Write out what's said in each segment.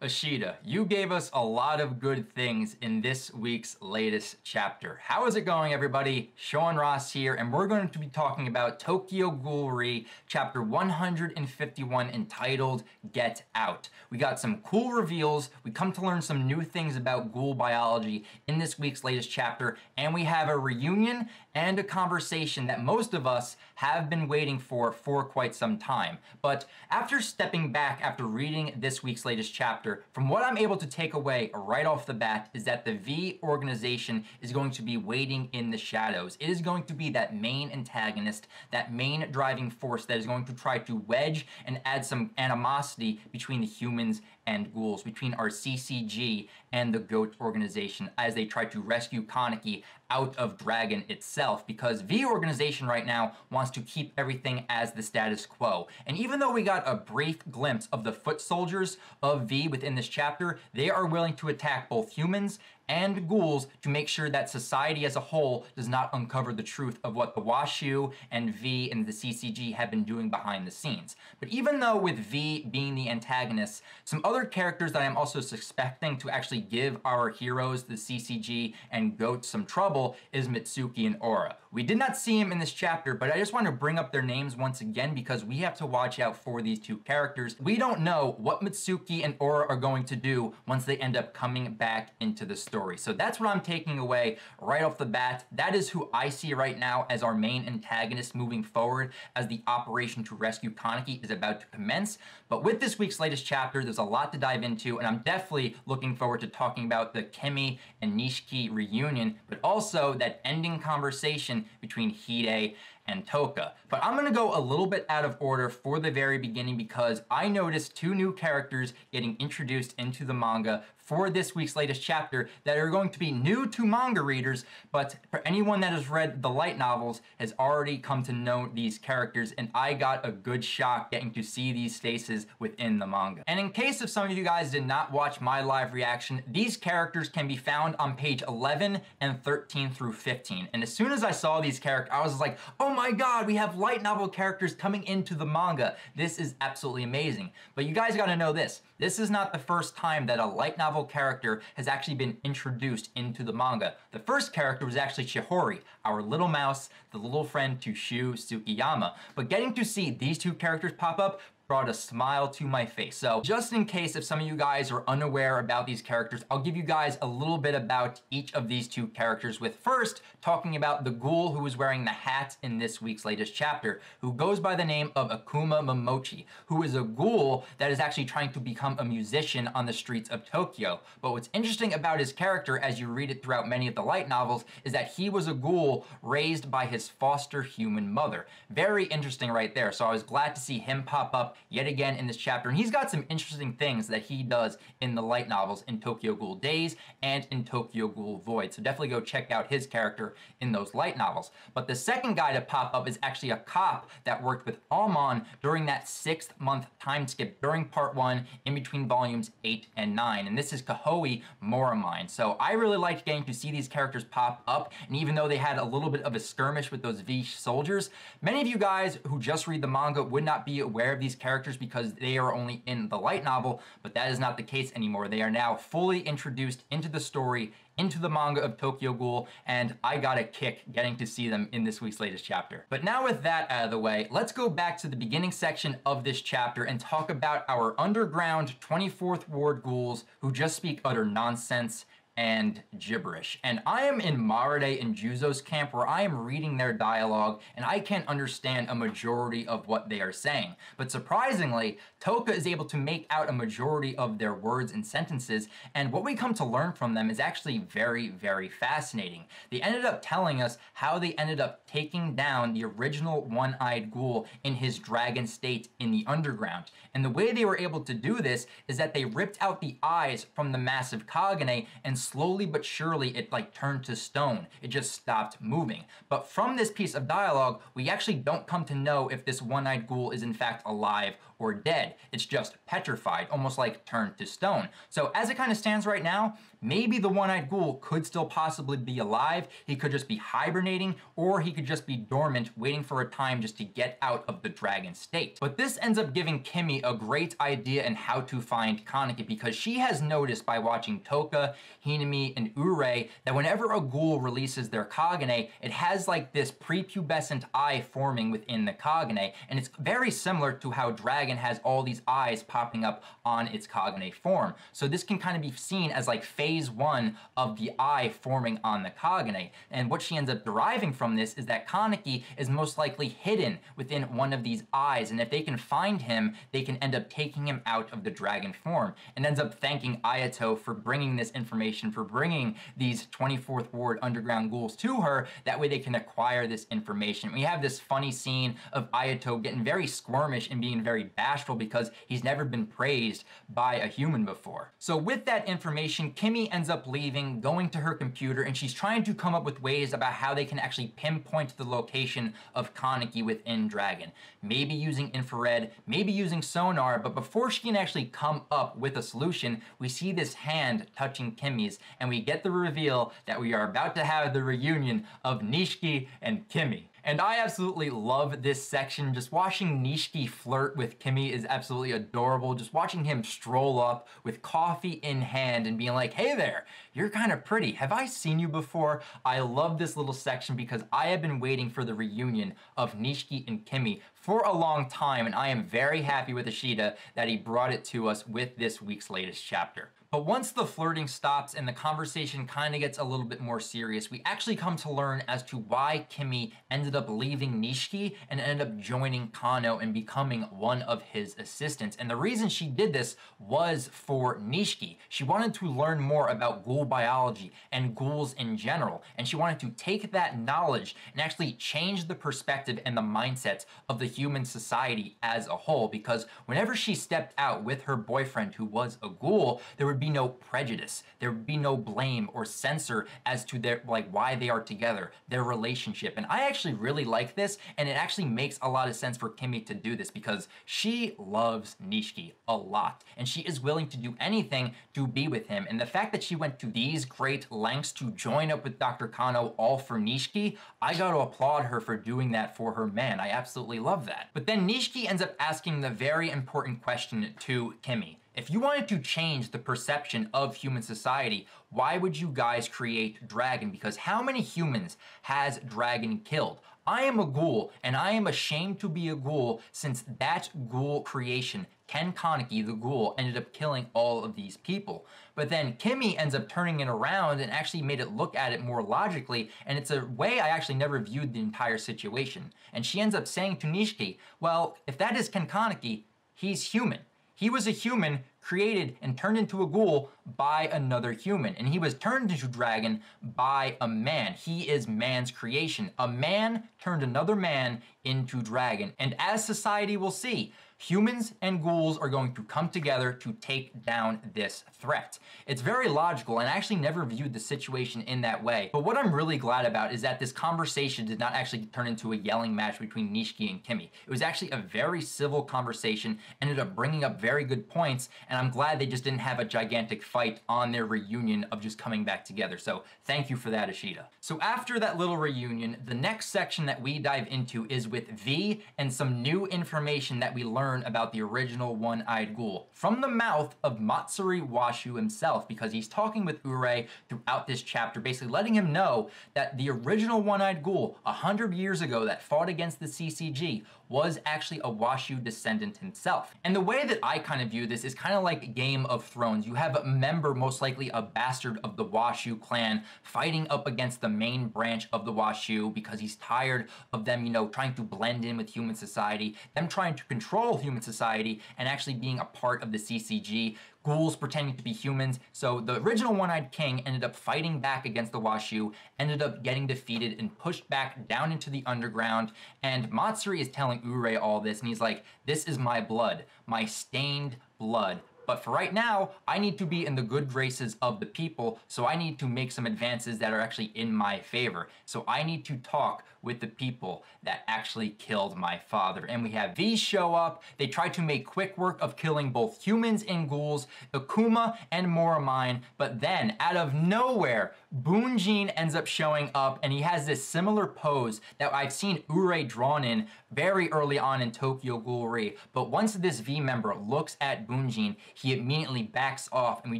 Ashita, you gave us a lot of good things in this week's latest chapter. How is it going, everybody? Sean Ross here, and we're going to be talking about Tokyo Ghoul chapter 151 entitled Get Out. We got some cool reveals, we come to learn some new things about ghoul biology in this week's latest chapter, and we have a reunion and a conversation that most of us have been waiting for quite some time. But after stepping back after reading this week's latest chapter, from what I'm able to take away right off the bat is that the V organization is going to be waiting in the shadows. It is going to be that main antagonist, that main driving force that is going to try to wedge and add some animosity between the humans and ghouls, between our CCG and the GOAT organization as they try to rescue Kaneki out of Dragon itself, because V organization right now wants to keep everything as the status quo. And even though we got a brief glimpse of the foot soldiers of V within this chapter, they are willing to attack both humans and ghouls to make sure that society as a whole does not uncover the truth of what the Washu and V and the CCG have been doing behind the scenes. But even though with V being the antagonist, some other characters that I'm also suspecting to actually give our heroes, the CCG and GOAT, some trouble is Mitsuki and Aura. We did not see him in this chapter, but I just want to bring up their names once again because we have to watch out for these two characters. We don't know what Mitsuki and Aura are going to do once they end up coming back into the story. So that's what I'm taking away right off the bat. That is who I see right now as our main antagonist moving forward as the operation to rescue Kaneki is about to commence. But with this week's latest chapter, there's a lot to dive into, and I'm definitely looking forward to talking about the Kimi and Nishiki reunion, but also that ending conversation between Hide and Touka. But I'm gonna go a little bit out of order for the very beginning because I noticed two new characters getting introduced into the manga for this week's latest chapter that are going to be new to manga readers, but for anyone that has read the light novels has already come to know these characters, and I got a good shock getting to see these faces within the manga. And in case if some of you guys did not watch my live reaction, these characters can be found on page 11 and 13 through 15. And as soon as I saw these characters, I was like, oh my god, we have light novel characters coming into the manga. This is absolutely amazing. But you guys gotta know this. This is not the first time that a light novel character has actually been introduced into the manga. The first character was actually Chihori, our little mouse, the little friend to Shu Tsukiyama. But getting to see these two characters pop up brought a smile to my face. So just in case if some of you guys are unaware about these characters, I'll give you guys a little bit about each of these two characters, with first talking about the ghoul who is wearing the hat in this week's latest chapter, who goes by the name of Akuma Momochi, who is a ghoul that is actually trying to become a musician on the streets of Tokyo. But what's interesting about his character, as you read it throughout many of the light novels, is that he was a ghoul raised by his foster human mother. Very interesting right there. So I was glad to see him pop up yet again in this chapter, and he's got some interesting things that he does in the light novels in Tokyo Ghoul Days and in Tokyo Ghoul Void, so definitely go check out his character in those light novels. But the second guy to pop up is actually a cop that worked with Almon during that 6-month time skip during part 1 in between volumes 8 and 9, and this is Kahoi Moramine. So I really liked getting to see these characters pop up, and even though they had a little bit of a skirmish with those V soldiers, many of you guys who just read the manga would not be aware of these characters because they are only in the light novel, but that is not the case anymore. They are now fully introduced into the story, into the manga of Tokyo Ghoul, and I got a kick getting to see them in this week's latest chapter. But now with that out of the way, let's go back to the beginning section of this chapter and talk about our underground 24th Ward ghouls who just speak utter nonsense and gibberish. And I am in Marade and Juzo's camp where I am reading their dialogue and I can't understand a majority of what they are saying. But surprisingly, Touka is able to make out a majority of their words and sentences, and what we come to learn from them is actually very, very fascinating. They ended up telling us how they ended up taking down the original one-eyed ghoul in his dragon state in the underground. And the way they were able to do this is that they ripped out the eyes from the massive Kagane and slowly but surely it like turned to stone. It just stopped moving. But from this piece of dialogue, we actually don't come to know if this one-eyed ghoul is in fact alive or dead. It's just petrified, almost like turned to stone. So as it kind of stands right now, maybe the one-eyed ghoul could still possibly be alive. He could just be hibernating, or he could just be dormant, waiting for a time just to get out of the dragon state. But this ends up giving Kimi a great idea in how to find Kaneki, because she has noticed by watching Touka, Hinami, and Urei that whenever a ghoul releases their Kagane, it has like this prepubescent eye forming within the Kagane, and it's very similar to how dragon has all these eyes popping up on its Kagane form. So this can kind of be seen as like phase one of the eye forming on the Kagane. And what she ends up deriving from this is that Kaneki is most likely hidden within one of these eyes, and if they can find him, they can end up taking him out of the dragon form, and ends up thanking Ayato for bringing this information, for bringing these 24th Ward underground ghouls to her. That way they can acquire this information. We have this funny scene of Ayato getting very squirmish and being very bashful because he's never been praised by a human before. So with that information, Kimi ends up leaving, going to her computer, and she's trying to come up with ways about how they can actually pinpoint the location of Kaneki within Dragon. Maybe using infrared, maybe using sonar, but before she can actually come up with a solution, we see this hand touching Kimi's, and we get the reveal that we are about to have the reunion of Nishiki and Kimi. And I absolutely love this section. Just watching Nishiki flirt with Kimi is absolutely adorable. Just watching him stroll up with coffee in hand and being like, hey there, you're kind of pretty. Have I seen you before? I love this little section because I have been waiting for the reunion of Nishiki and Kimi for a long time, and I am very happy with Ishida that he brought it to us with this week's latest chapter. But once the flirting stops and the conversation kind of gets a little bit more serious, we actually come to learn as to why Kimi ended up leaving Nishiki and ended up joining Kano and becoming one of his assistants. And the reason she did this was for Nishiki. She wanted to learn more about ghoul biology and ghouls in general, and she wanted to take that knowledge and actually change the perspective and the mindset of the human society as a whole, because whenever she stepped out with her boyfriend who was a ghoul, there would be no prejudice, there would be no blame or censor as to their why they are together, their relationship. And I actually really like this, and it actually makes a lot of sense for Kimi to do this because she loves Nishiki a lot and she is willing to do anything to be with him. And the fact that she went to these great lengths to join up with Dr. Kano all for Nishiki, I gotta applaud her for doing that for her man. I absolutely love that. But then Nishiki ends up asking the very important question to Kimi. If you wanted to change the perception of human society, why would you guys create Dragon? Because how many humans has Dragon killed? I am a ghoul, and I am ashamed to be a ghoul since that ghoul creation, Ken Kaneki, the ghoul, ended up killing all of these people. But then Kimi ends up turning it around and actually made it look at it more logically, and it's a way I actually never viewed the entire situation. And she ends up saying to Nishiki, well, if that is Ken Kaneki, he's human. He was a human created and turned into a ghoul by another human, and he was turned into Dragon by a man. He is man's creation. A man turned another man into Dragon, and as society will see, humans and ghouls are going to come together to take down this threat. It's very logical, and I actually never viewed the situation in that way. But what I'm really glad about is that this conversation did not actually turn into a yelling match between Nishiki and Kimi. It was actually a very civil conversation, ended up bringing up very good points, and I'm glad they just didn't have a gigantic fight on their reunion of just coming back together. So thank you for that, Ishida. So after that little reunion, the next section that we dive into is with V and some new information that we learn about the original one-eyed ghoul from the mouth of Matsuri Washu himself, because he's talking with Urei throughout this chapter, basically letting him know that the original one-eyed ghoul 100 years ago that fought against the CCG was actually a Washu descendant himself. And the way that I kind of view this is kind of like Game of Thrones. You have a member, most likely a bastard of the Washu clan, fighting up against the main branch of the Washu because he's tired of them, you know, trying to blend in with human society, them trying to control human society, and actually being a part of the CCG. Ghouls pretending to be humans. So the original One-Eyed King ended up fighting back against the Washu, ended up getting defeated and pushed back down into the underground. And Matsuri is telling Urei all this, and he's like, this is my blood, my stained blood. But for right now, I need to be in the good graces of the people, so I need to make some advances that are actually in my favor. So I need to talk with the people that actually killed my father. And we have V show up. They try to make quick work of killing both humans and ghouls, Akuma and Moramine, but then out of nowhere, Bunjin ends up showing up, and he has this similar pose that I've seen Urei drawn in very early on in Tokyo Ghoul. But once this V member looks at Bunjin, he immediately backs off, and we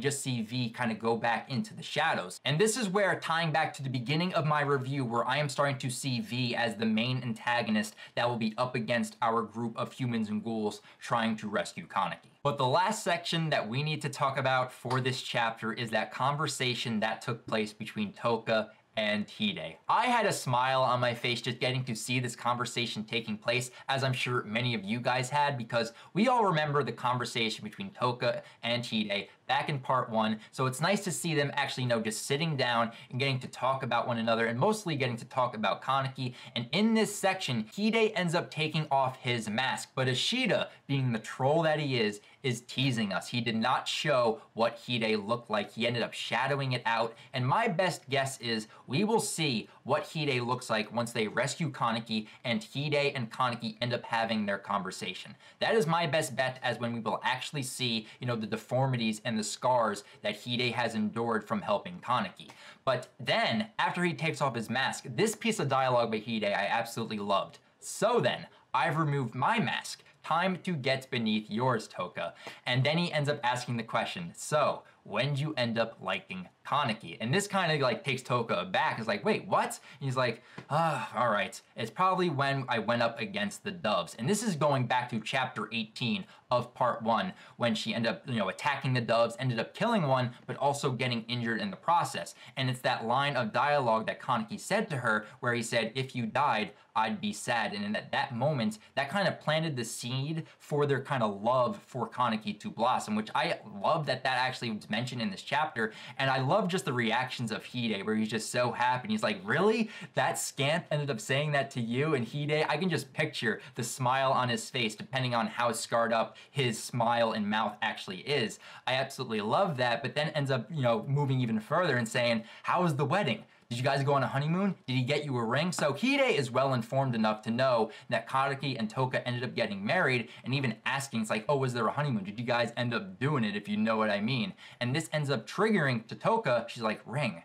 just see V kind of go back into the shadows. And this is where, tying back to the beginning of my review, where I am starting to see V as the main antagonist that will be up against our group of humans and ghouls trying to rescue Kaneki. But the last section that we need to talk about for this chapter is that conversation that took place between Touka and Hide. I had a smile on my face just getting to see this conversation taking place, as I'm sure many of you guys had, because we all remember the conversation between Touka and Hide back in part 1, so it's nice to see them actually, just sitting down and getting to talk about one another, and mostly getting to talk about Kaneki. And in this section, Hide ends up taking off his mask, but Ishida, being the troll that he is teasing us. He did not show what Hide looked like. He ended up shadowing it out, and my best guess is we will see what Hide looks like once they rescue Kaneki and Hide and Kaneki end up having their conversation. That is my best bet, as when we will actually see, the deformities and the scars that Hide has endured from helping Kaneki. But then, after he takes off his mask, this piece of dialogue by Hide I absolutely loved. So then, I've removed my mask. Time to get beneath yours, Touka. And then he ends up asking the question, so, when did you end up liking Kaneki? And this kind of takes Touka aback. It's like, wait, what? And he's like, all right. It's probably when I went up against the doves. And this is going back to chapter 18 of part 1, when she ended up, attacking the doves, ended up killing one, but also getting injured in the process. And it's that line of dialogue that Kaneki said to her, where he said, if you died, I'd be sad. And at that moment, that kind of planted the seed for their kind of love for Kaneki to blossom, which I love that actually was mentioned in this chapter. And I love just the reactions of Hide, where he's just so happy. And he's like, really? That scamp ended up saying that to you? And Hide, I can just picture the smile on his face, depending on how scarred up his smile and mouth actually is. I absolutely love that, but then ends up, moving even further and saying, how was the wedding? Did you guys go on a honeymoon? Did he get you a ring? So Hide is well informed enough to know that Kaneki and Touka ended up getting married, and even asking, it's like, oh, was there a honeymoon? Did you guys end up doing it, if you know what I mean? And this ends up triggering to Touka. She's like, ring.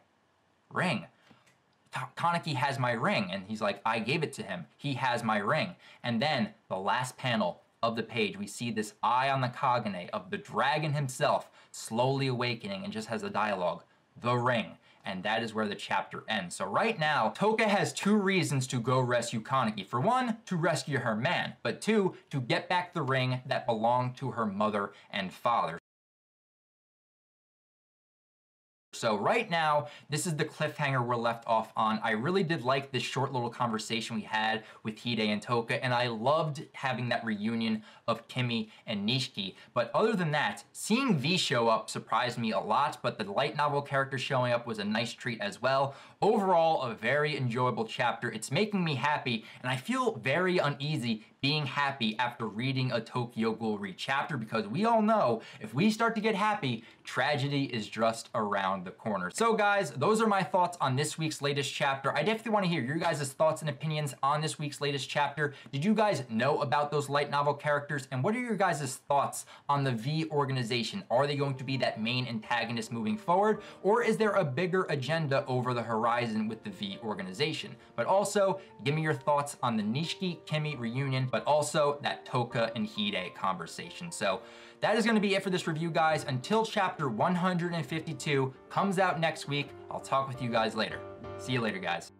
Kaneki has my ring. And he's like, I gave it to him. He has my ring. And then the last panel of the page, we see this eye on the Kagane of the dragon himself slowly awakening, and just has a dialogue, the ring. And that is where the chapter ends. So right now, Touka has 2 reasons to go rescue Kaneki. For 1, to rescue her man, but 2, to get back the ring that belonged to her mother and father. So right now, this is the cliffhanger we're left off on. I really did like this short little conversation we had with Hide and Touka, and I loved having that reunion of Kimi and Nishiki. But other than that, seeing V show up surprised me a lot, but the light novel character showing up was a nice treat as well. Overall, a very enjoyable chapter. It's making me happy, and I feel very uneasy being happy after reading a Tokyo Ghoul chapter, because we all know if we start to get happy, tragedy is just around the corner. So guys, those are my thoughts on this week's latest chapter. I definitely want to hear your guys' thoughts and opinions on this week's latest chapter. Did you guys know about those light novel characters? And what are your guys' thoughts on the V organization? Are they going to be that main antagonist moving forward? Or is there a bigger agenda over the horizon with the V organization? But also, give me your thoughts on the Nishiki Kimi reunion, but also that Touka and Hide conversation. So that is going to be it for this review, guys. Until chapter 152 comes out next week, I'll talk with you guys later. See you later, guys.